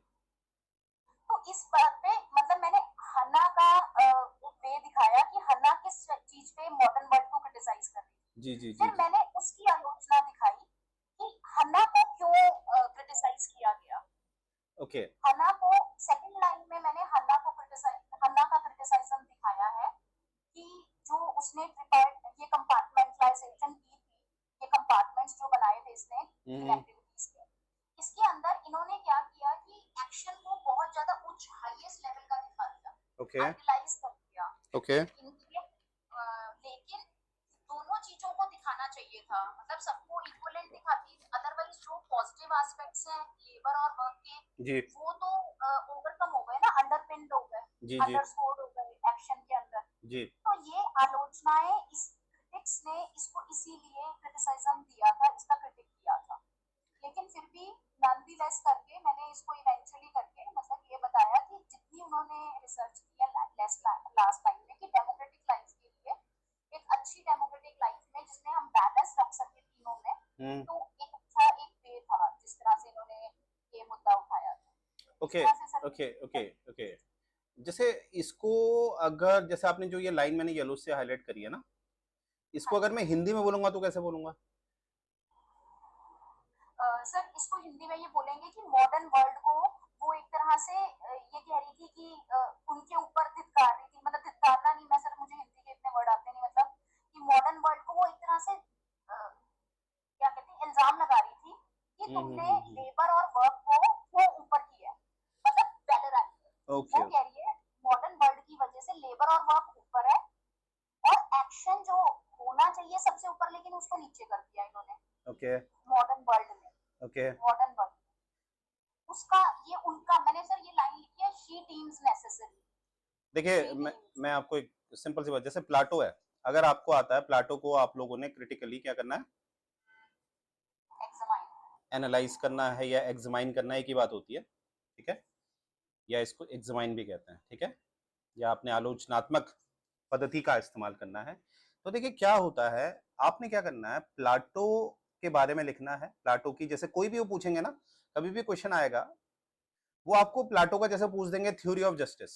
तो इस बात पे मतलब मैंने हन्ना का वे दिखाया कि हन्ना किस चीज पे मॉडर्न वर्ल्ड को क्रिटिसाइज कर रही जी जी थी, जी फिर जी। मैंने उसकी आलोचना दिखाई कि हन्ना को क्यों क्रिटिसाइज किया गया। ओके हन्ना को सेकंड लाइन में मैंने हन्ना का क्रिटिसाइज्म दिखाया है कि जो उसने ये कंपार्टमेंटलाइजेशन की थी, ये कंपार्टमेंट्स जो बनाए थे इसने इन हम्म। एक्टिविटीज के, इसके अंदर इन्होंने क्या किया कि एक्शन को बहुत ज्यादा उच्च हाईएस्ट लेवल का दिखा दिया, ओके आइडियलाइज कर दिया ओके इनके, लेकिन दोनों चीजों को दिखाना चाहिए था, मतलब सबको इक्वलेंट दिखाती, अदरवाइज जो पॉजिटिव एस्पेक्ट्स हैं लेबर और वर्क के, जी वो तो ओवरकम हो गए ना, अंडरपिन्ड हो गए, जी जी अंडरस्कोर्ड हो गए एक्शन के अंदर। जी तो ये आलोचनाएं, इस क्रिटिक्स ने इसको इसीलिए क्रिटिसिज्म दिया था, इसका क्रिटिक किया था। लेकिन फिर भी नॉनदलेस करके मैंने इसको इवेंचुअली करके मतलब ये बताया कि जितनी उन्होंने रिसर्च की है लास्ट टाइम में, कि डेमोक्रेटिक लाइफ के लिए, एक अच्छी डेमोक्रेटिक लाइफ में जिसमें हम बैलेंस रख सके तीनों में, हम्म तो एक अच्छा एक वे था जिस तरह से इन्होंने ये मुद्दा उठाया था। इस ओके तरह से सर ओके ओके ओके। जैसे इसको, अगर जैसे आपने जो ये लाइन मैंने येलो से हाईलाइट करी है ना, इसको हाँ अगर मैं हिंदी में बोलूंगा तो कैसे बोलूंगा? सर इसको हिंदी में ये बोलेंगे कि मॉडर्न वर्ल्ड को वो एक तरह से ये कह रही थी कि उनके ऊपर धिक्कार रही थी, मतलब धिक्कारना नहीं, मैं सर मुझे हिंदी के इतने वर्ड आते नहीं, मतलब कि मॉडर्न वर्ल्ड को वो एक तरह से क्या कहते हैं, इल्जाम लगा रही थी कि तुमने लेबर और वर्क को क्यों ऊपर किया, मतलब पहले ओके वो कह रही है मॉडर्न वर्ल्ड की वजह से लेबर और वर्क ऊपर है, और एक्शन जो होना चाहिए सबसे ऊपर, लेकिन उसको नीचे कर दिया इन्होंने ओके मॉडर्न वर्ल्ड में। ओके। मॉडर्न वर्ल्ड उसका, ये उनका, मैंने सर ये लाइन लिखी है, शी डीम्स नेसेसरी। देखिए शी डीम्स मैं आपको एक सिंपल सी बात, जैसे प्लाटो है, अगर आपको आता है प्लाटो को, आप लोगों ने क्रिटिकली क्या करना है, एग्जामाइन। एनालाइज करना है या एग्जामाइन करना है, एक ही बात होती है, ठीक है? या इसको एग्जामाइन भी कहते हैं, ठीक है? या आपने आलोचनात्मक पद्धति का इस्तेमाल करना है। तो देखिए क्या होता है, आपने क्या करना है, प्लाटो के बारे में लिखना है। प्लाटो की, जैसे कोई भी वो पूछेंगे ना, कभी भी क्वेश्चन आएगा, वो आपको प्लाटो का जैसे पूछ देंगे थ्योरी ऑफ जस्टिस,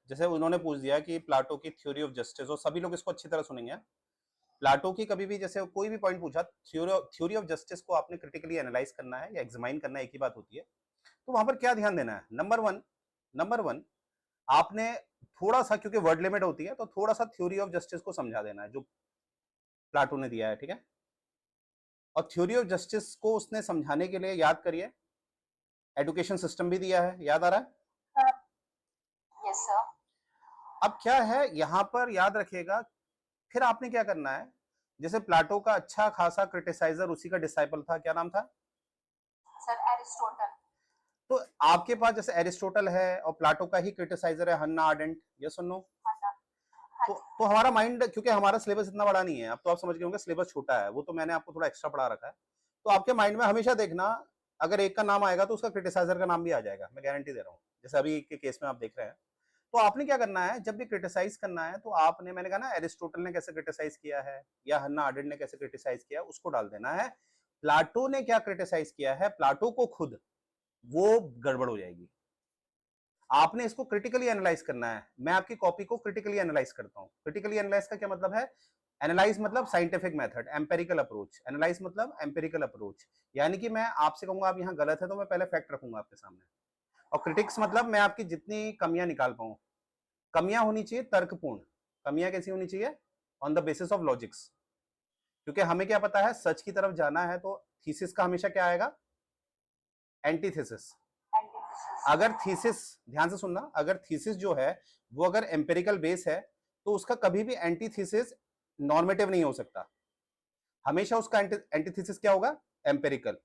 जैसे उन्होंने पूछ दिया कि प्लाटो की थ्योरी ऑफ जस्टिस, और सभी लोग इसको अच्छी तरह सुनेंगे। प्लाटो की कभी भी जैसे कोई भी पॉइंट पूछा, थ्योरी ऑफ जस्टिस को आपने क्रिटिकली एनालाइज करना है या एग्जामाइन करना है, एक ही बात होती है। तो वहां पर क्या ध्यान देना है, नंबर वन आपने थोड़ा सा, क्योंकि वर्ड लिमिट होती है, तो थोड़ा सा थ्योरी ऑफ जस्टिस को समझा देना है जो प्लाटो ने दिया है, ठीक है? और थ्योरी ऑफ जस्टिस को उसने समझाने के लिए, याद करिए, एडुकेशन सिस्टम भी दिया है, याद आ रहा है? Yes sir. अब क्या है यहां पर, याद रखिएगा, फिर आपने क्या करना है, जैसे प्लाटो का अच्छा खासा क्रिटिसाइजर उसी का डिसाइपल था, क्या नाम था सर? एरिस्टोटल। तो आपके पास जैसे एरिस्टोटल है और प्लाटो का ही क्रिटिसाइजर है हन्ना आर्डेंट, ये सुनो। तो हमारा माइंड, क्योंकि हमारा सिलेबस इतना बड़ा नहीं है, अब तो आप समझ गए होंगे सिलेबस छोटा है, वो तो मैंने आपको थोड़ा एक्स्ट्रा पढ़ा रखा है, तो आपके माइंड में हमेशा देखना, अगर एक का नाम आएगा तो उसका क्रिटिसाइजर का नाम भी आ जाएगा, मैं गारंटी दे रहा हूँ, जैसे अभी के केस में आप देख रहे हैं। तो आपने क्या करना है, जब भी क्रिटिसाइज करना है, तो आपने, मैंने कहा ना, एरिस्टोटल ने कैसे क्रिटिसाइज किया है या हन्ना आर्डेंट ने कैसे क्रिटिसाइज किया, उसको डाल देना है। प्लाटो ने क्या क्रिटिसाइज किया है, प्लाटो को खुद, वो गड़बड़ हो जाएगी। आपने इसको क्रिटिकली एनालाइज करना है। मैं आपकी कॉपी को क्रिटिकली एनालाइज करता हूं। क्रिटिकली एनालाइज का क्या मतलब है, एनालाइज मतलब scientific method, empirical approach, analyse मतलब एम्पेरिकल अप्रोच, यानी कि मैं आपसे कहूंगा आप यहां गलत है तो मैं पहले फैक्ट रखूंगा आपके सामने, और क्रिटिक्स मतलब मैं आपकी जितनी कमियां निकाल पाऊं। कमियां होनी चाहिए तर्कपूर्ण, कमियां कैसी होनी चाहिए, on the basis of logics, क्योंकि हमें क्या पता है, सच की तरफ जाना है तो थीसिस का हमेशा क्या आएगा, एंटीथेसिस। अगर थीसिस, ध्यान से सुनना, अगर थीसिस जो है वो अगर एम्पेरिकल बेस है, तो उसका कभी भी एंटीथीसिस नॉर्मेटिव नहीं हो सकता, हमेशा उसका एंटीथीसिस क्या होगा, एम्पेरिकल।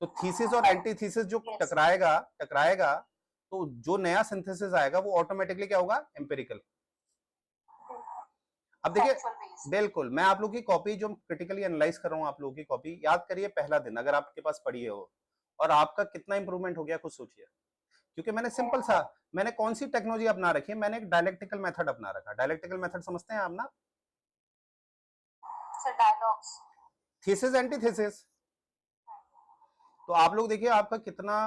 तो थीसिस और एंटीथीसिस जो टकराएगा टकराएगा, तो जो नया सिंथेसिस आएगा वो ऑटोमेटिकली क्या होगा, एम्पेरिकल। अब देखिए, बिल्कुल मैं आप लोग की कॉपी जो क्रिटिकली एनालाइज कर रहा हूं, आप लोगों की कॉपी याद करिए, पहला दिन अगर आपके पास पढ़ी है वो, और आपका कितना इंप्रूवमेंट हो गया खुद सोचिए, क्योंकि मैंने सिंपल सा, मैंने कौन सी टेक्नोलॉजी अपना रखी है, मैंने एक डायलेक्टिकल मेथड अपना रखा। डायलेक्टिकल मेथड समझते हैं आप ना, सर डायलॉग्स, थीसिस एंटीथेसिस। तो आप लोग देखिए आपका कितना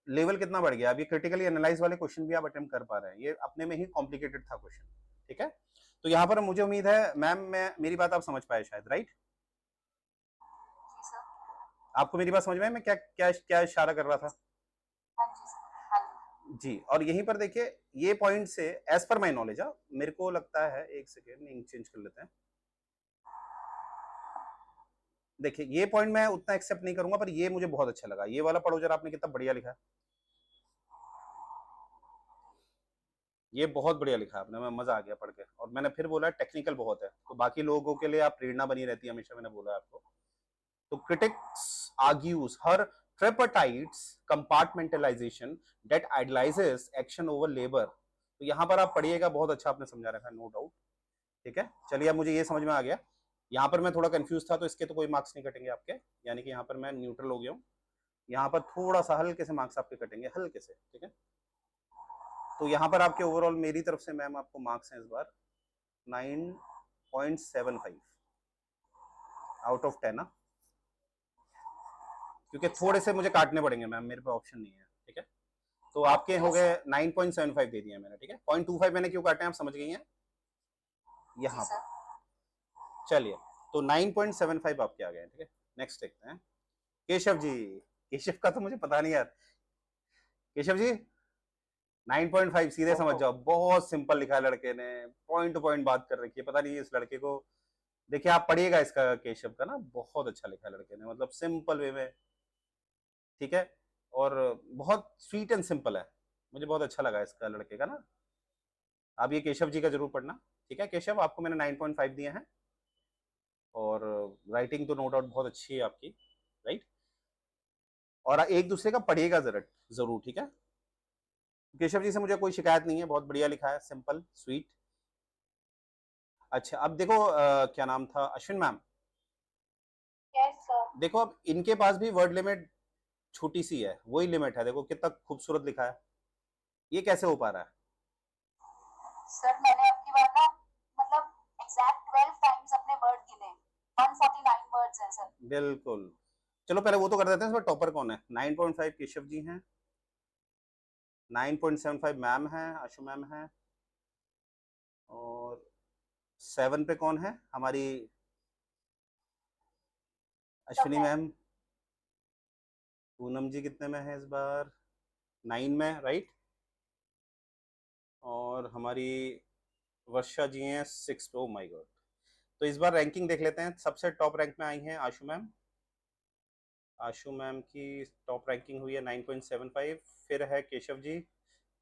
लेवल कितना बढ़ गया, अभी क्रिटिकली एनालाइज वाले क्वेश्चन भी आप अटेम्प्ट कर पा रहे हैं, ये अपने में ही कॉम्प्लिकेटेड था क्वेश्चन, ठीक है? तो यहाँ पर मुझे उम्मीद है मैम, मैं मेरी बात आप समझ पाए शायद, राइट? आपको मेरी बात समझ में, मैं क्या क्या क्या इशारा कर रहा था? जी, और यहीं पर देखिए ये पॉइंट से, एज पर माई नॉलेज, मेरे को लगता है, एक सेकेंड इंक चेंज कर लेते हैं। देखिए ये पॉइंट मैं उतना एक्सेप्ट नहीं करूंगा, पर ये मुझे बहुत अच्छा लगा, ये वाला पढ़ो जरा, आपने कितना बढ़िया लिखा है, ये बहुत बढ़िया लिखा आपने, मैं मजा आ गया पढ़ के, और मैंने फिर बोला टेक्निकल बहुत है, तो बाकी लोगों के लिए आप प्रेरणा बनी रहती है हमेशा, मैंने बोला आपको। तो critics argues her tripartite compartmentalization that idealizes action over labor। तो यहाँ पर आप पढ़िएगा, बहुत अच्छा आपने समझा रखा है, नो डाउट। ठीक है, चलिए अब मुझे ये समझ में आ गया। यहाँ पर मैं थोड़ा कंफ्यूज था, तो इसके तो कोई मार्क्स नहीं कटेंगे आपके, यानी कि यहाँ पर मैं न्यूट्रल हो गया हूँ। यहाँ पर थोड़ा सा हल्के से मार्क्स आपके कटेंगे, हल्के से। ठीक है, तो यहाँ पर आपके ओवरऑल मेरी तरफ से मैम आपको मार्क्स हैं इस बार 9.75 आउट ऑफ 10 ना, क्योंकि थोड़े से मुझे काटने पड़ेंगे मैम, मेरे पे ऑप्शन नहीं है। ठीक है, तो आपके हो गए 9.75 दे दिया मैंने। ठीक है, 0.25 मैंने क्यों काटे, आप समझ गई हैं यहाँ पर। चलिए, तो 9.75 आपके आ गए। ठीक है, नेक्स्ट देखते हैं केशव जी। केशव का तो मुझे पता नहीं यार। केशव जी 9.5 सीधे समझ जाओ, बहुत सिंपल लिखा है लड़के ने, पॉइंट टू पॉइंट बात कर रखी है। पता नहीं इस लड़के को, देखिए आप पढ़िएगा इसका, केशव का ना बहुत अच्छा लिखा है लड़के ने, मतलब सिंपल वे में। ठीक है, और बहुत स्वीट एंड सिंपल है, मुझे बहुत अच्छा लगा इसका लड़के का ना। आप ये केशव जी का जरूर पढ़ना। ठीक है केशव, आपको मैंने 9.5 दिए हैं, और राइटिंग तो नो डाउट बहुत अच्छी है आपकी, राइट। और एक दूसरे का पढ़िएगा जरूर। ठीक है, केशव जी से मुझे कोई शिकायत नहीं है, बहुत बढ़िया लिखा है, सिंपल स्वीट। अच्छा, अब देखो क्या नाम था, अश्विन मैम। Yes sir. देखो अब इनके पास भी वर्ड लिमिट छोटी सी है, वही लिमिट है, देखो कितना खूबसूरत लिखा है, ये कैसे हो पा रहा है। सर मैंने आपकी बार ना मतलब एग्जैक्ट 12 टाइम्स अपने वर्ड गिने, 149 वर्ड्स हैं सर। बिल्कुल, चलो पहले वो तो कर देते हैं, इसमें टॉपर कौन है। 9.5 केशव जी हैं, 9.75 मैम है, आशु मैम है, और 7 पे कौन है हमारी अश्विनी मैम। पूनम जी कितने में है इस बार, 9 में, राइट। और हमारी वर्षा जी हैं 6 पे। ओ माय गॉड, तो इस बार रैंकिंग देख लेते हैं, सबसे टॉप रैंक में आई हैं आशु मैम। आशु मैम की टॉप रैंकिंग हुई है 9.75। फिर है केशव जी,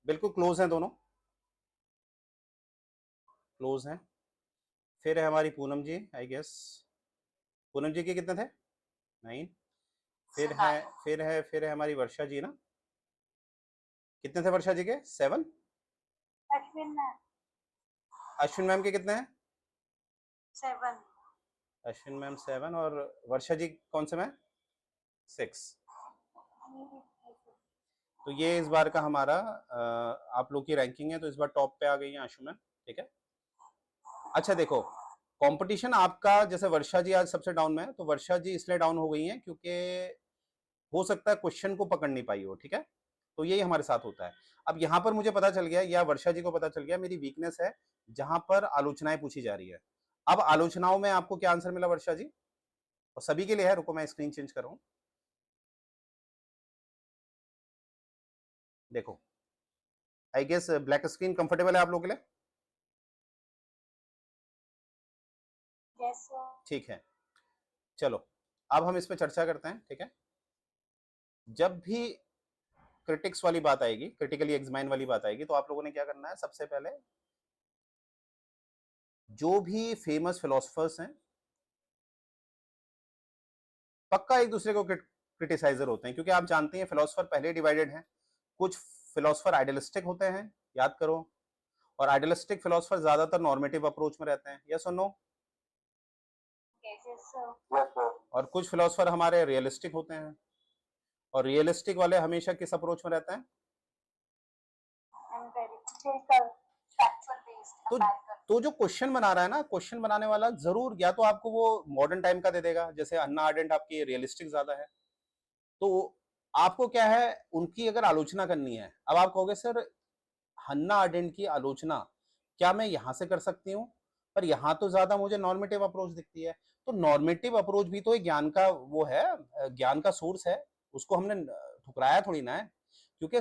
बिल्कुल क्लोज हैं दोनों, क्लोज हैं। फिर है हमारी पूनम जी, आई गेस पूनम जी के कितने थे, 9। फिर है हमारी वर्षा जी ना, कितने थे वर्षा जी के, 7। अश्विन मैम अश्विन मैम के कितने हैं, 7। अश्विन मैम 7, और वर्षा जी कौन से में, 6। तो ये इस बार का हमारा आप लोग की रैंकिंग है, तो इस बार टॉप पे आ गई है आशु मैम। ठीक है, अच्छा देखो, कंपटीशन आपका, जैसे वर्षा जी आज सबसे डाउन में है, तो वर्षा जी इसलिए डाउन हो गई हैं क्योंकि हो सकता है क्वेश्चन को पकड़ नहीं पाई हो। ठीक है, तो यही हमारे साथ होता है। अब यहाँ पर मुझे पता चल गया, या वर्षा जी को पता चल गया, मेरी वीकनेस है जहां पर आलोचनाएं पूछी जा रही है। अब आलोचनाओं में आपको क्या आंसर मिला वर्षा जी, और सभी के लिए है, रुको मैं स्क्रीन चेंज कर रहा हूँ, देखो I guess black screen comfortable है आप लोगों के लिए। Yes sir. ठीक है, चलो अब हम इस पर चर्चा करते हैं। ठीक है, जब भी क्रिटिक्स वाली बात आएगी, क्रिटिकली एग्जामाइन वाली बात आएगी, तो आप लोगों ने क्या करना है, सबसे पहले जो भी फेमस फिलोसफर्स हैं पक्का एक दूसरे को क्रिटिसाइजर होते हैं, क्योंकि आप जानते हैं फिलोसफर पहले डिवाइडेड हैं। कुछ फिलोसफर आइडियलिस्टिक होते हैं, याद करो, और आइडियलिस्टिक फिलोसफर ज्यादातर नॉर्मेटिव अप्रोच में रहते हैं, यस और नो। Yes sir. और कुछ फिलोसफर हमारे रियलिस्टिक होते हैं, और रियलिस्टिक वाले हमेशा किस अप्रोच में रहते हैं, एम्पिरिकल फैक्चुअल बेस्ड तो अमेरिकन। तो जो क्वेश्चन बना रहा है ना, क्वेश्चन बनाने वाला जरूर या तो आपको वो मॉडर्न टाइम का दे देगा, जैसे अन्ना आर्डेंट आपकी रियलिस्टिक ज्यादा है, तो आपको क्या है, उनकी अगर आलोचना करनी है। अब आप कहोगे सर हन्ना आर्डेंट की आलोचना क्या मैं यहां से कर सकती हूँ, पर यहाँ तो ज्यादा मुझे नॉर्मेटिव अप्रोच दिखती है। तो नॉर्मेटिव अप्रोच भी तो एक ज्ञान का वो है, ज्ञान का सोर्स है, उसको हमने ठुकराया थोड़ी ना है, क्योंकि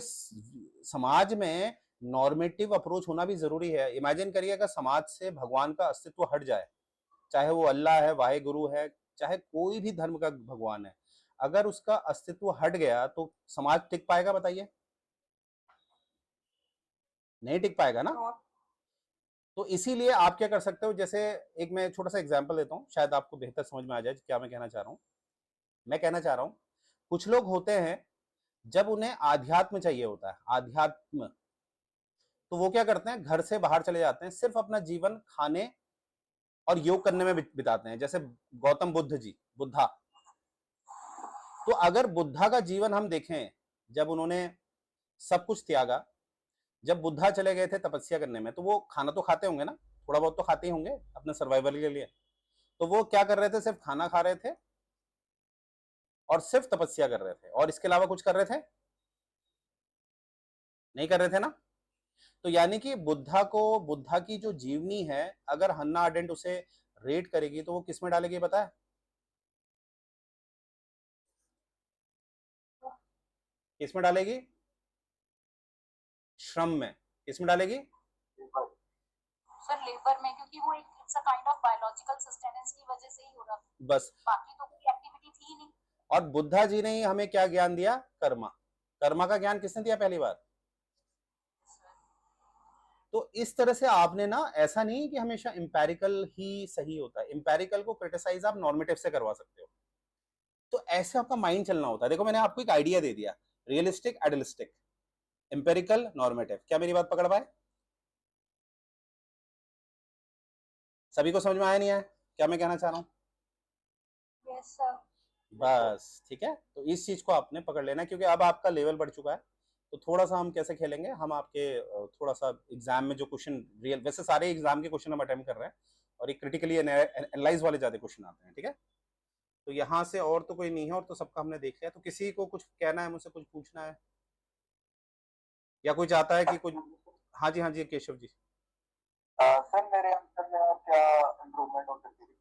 समाज में नॉर्मेटिव अप्रोच होना भी जरूरी है। इमेजिन करिए अगर समाज से भगवान का अस्तित्व हट जाए, चाहे वो अल्लाह है, वाहे गुरु है, चाहे कोई भी धर्म का भगवान है, अगर उसका अस्तित्व हट गया तो समाज टिक पाएगा, बताइए, नहीं टिक पाएगा ना। तो इसीलिए आप क्या कर सकते हो, जैसे एक मैं छोटा सा एग्जांपल देता हूँ, शायद आपको बेहतर समझ में आ जाए क्या मैं कहना चाह रहा हूँ। मैं कहना चाह रहा हूं कुछ लोग होते हैं जब उन्हें आध्यात्म चाहिए होता है, आध्यात्म, तो वो क्या करते हैं, घर से बाहर चले जाते हैं, सिर्फ अपना जीवन खाने और योग करने में बिताते हैं। जैसे गौतम बुद्ध जी, बुद्धा, तो अगर बुद्धा का जीवन हम देखें, जब उन्होंने सब कुछ त्यागा, जब बुद्धा चले गए थे तपस्या करने में, तो वो खाना तो खाते होंगे ना, थोड़ा बहुत तो खाते ही होंगे अपने सर्वाइवल के लिए, तो वो क्या कर रहे थे, सिर्फ खाना खा रहे थे और सिर्फ तपस्या कर रहे थे, और इसके अलावा कुछ कर रहे थे नहीं, कर रहे थे ना। तो यानी कि बुद्धा को, बुद्धा की जो जीवनी है, अगर हन्ना अरेंट उसे रेट करेगी तो वो किस में डालेगी पता है, किस में डालेगी, श्रम में, किस में डालेगी, सर लेबर में, क्योंकि वो एक it's a kind of biological sustenance की वजह से ही हो रहा था, बस। बाकी तो कोई एक्टिविटी थी ही नहीं। और बुद्धा जी ने ही हमें क्या ज्ञान दिया, कर्मा, कर्मा का ज्ञान किसने दिया पहली बार। तो इस तरह से आपने ना, ऐसा नहीं कि हमेशा इंपेरिकल ही सही होता है, इंपेरिकल को क्रिटिसाइज आप नॉर्मेटिव से करवा सकते हो, तो ऐसे आपका माइंड चलना होता है। देखो मैंने आपको एक आइडिया दे दिया, रियलिस्टिक आइडियलिस्टिक, इंपेरिकल नॉर्मेटिव, क्या मेरी बात पकड़ पाए, सभी को समझ में आया नहीं आया क्या मैं कहना चाह रहा हूँ, यस सर। बस ठीक है। तो इस चीज को आपने पकड़ लेना, क्योंकि अब आपका लेवल बढ़ चुका है, तो थोड़ा सा हम कैसे खेलेंगे, हम आपके थोड़ा सा एग्जाम में जो क्वेश्चन रियल, वैसे सारे एग्जाम के क्वेश्चन हम अटेम्प्ट कर रहे हैं, और एक क्रिटिकली एनालाइज वाले ज्यादा क्वेश्चन आते हैं, ठीक है। तो यहाँ से और तो कोई नहीं है, और तो सबका हमने देख लिया, तो किसी को कुछ कहना है, मुझसे कुछ पूछना है, या कोई चाहता है कि कुछ, हाँ जी, हाँ जी, केशव जी। सर मेरे आंसर में और क्या इम्प्रूवमेंट हो सकती थी?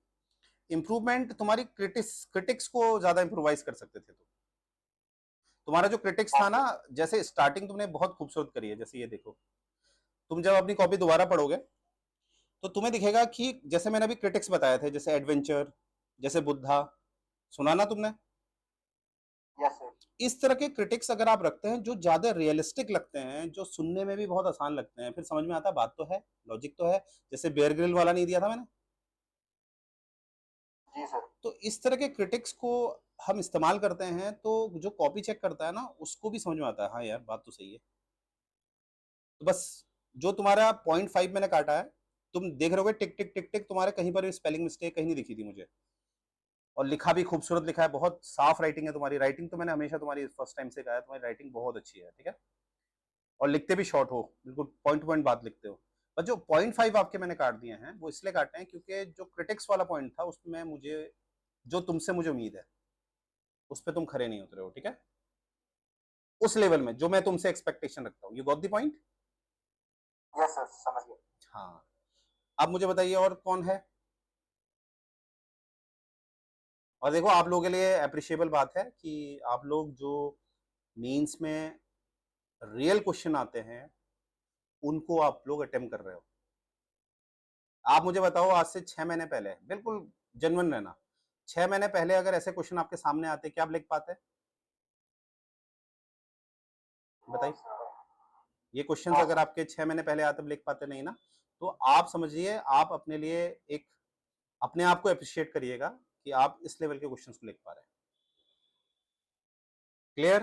इम्प्रूवमेंट तुम्हारी क्रिटिक्स को ज्यादा इम्प्रोवाइज कर सकते थे, तुम्हारा जो क्रिटिक्स था ना, जैसे स्टार्टिंग तुमने बहुत खूबसूरत करी है, जैसे ये देखो, तुम जब अपनी कॉपी दोबारा पढ़ोगे तो तुम्हें दिखेगा कि जैसे मैंने अभी क्रिटिक्स बताए थे, जैसे एडवेंचर, जैसे बुद्धा, सुना ना तुमने, यस सर। इस तरह के क्रिटिक्स अगर आप रखते हैं जो ज्यादा रियलिस्टिक लगते हैं, जो सुनने में भी बहुत आसान लगते हैं, फिर समझ में आता है बात तो है, लॉजिक तो है, जैसे बेयर ग्रिल वाला नहीं दिया था मैंने, जी सर। तो इस तरह के क्रिटिक्स को हम इस्तेमाल करते हैं, तो जो कॉपी चेक करता है ना, उसको भी समझ में आता है, हाँ यार बात तो सही है। तो बस, जो तुम्हारा 0.5 मैंने काटा है, तुम देख रहे होगे टिक टिक टिक टिक, तुम्हारे कहीं पर भी स्पेलिंग मिस्टेक कहीं नहीं दिखी थी मुझे, और लिखा भी खूबसूरत लिखा है, बहुत साफ राइटिंग है तुम्हारी, राइटिंग तो मैंने हमेशा तुम्हारी फर्स्ट टाइम से कहा है, तुम्हारी राइटिंग बहुत अच्छी है, ठीक है, और लिखते भी शॉर्ट हो, बिल्कुल पॉइंट टू पॉइंट बात लिखते हो। पर जो 0.5 आपके मैंने काट दिए हैं, वो इसलिए काटे हैं क्योंकि जो क्रिटिक्स वाला पॉइंट था, उसमें मुझे, जो तुमसे मुझे उम्मीद है, उस पर तुम खरे नहीं उतरे हो, ठीक है, उस लेवल में जो मैं तुमसे एक्सपेक्टेशन रखता हूँ, you got the point. Yes sir, समझ गया। हाँ, अब मुझे बताइए और कौन है, और देखो आप लोगों के लिए अप्रिशिएबल बात है कि आप लोग जो मेंस में रियल क्वेश्चन आते हैं, उनको आप लोग अटेम्प्ट कर रहे हो। आप मुझे बताओ, आज से 6 महीने पहले, बिल्कुल जेन्युइन रहना, 6 महीने पहले अगर ऐसे क्वेश्चन आपके सामने आते, क्या आप लिख पाते, बताइए, ये क्वेश्चंस अगर आपके 6 महीने पहले आते, लिख पाते नहीं ना, तो आप समझिए, आप अपने लिए एक, अपने आप को अप्रिशिएट करिएगा कि आप इस लेवल के क्वेश्चंस को लिख पा रहे हैं। क्लियर।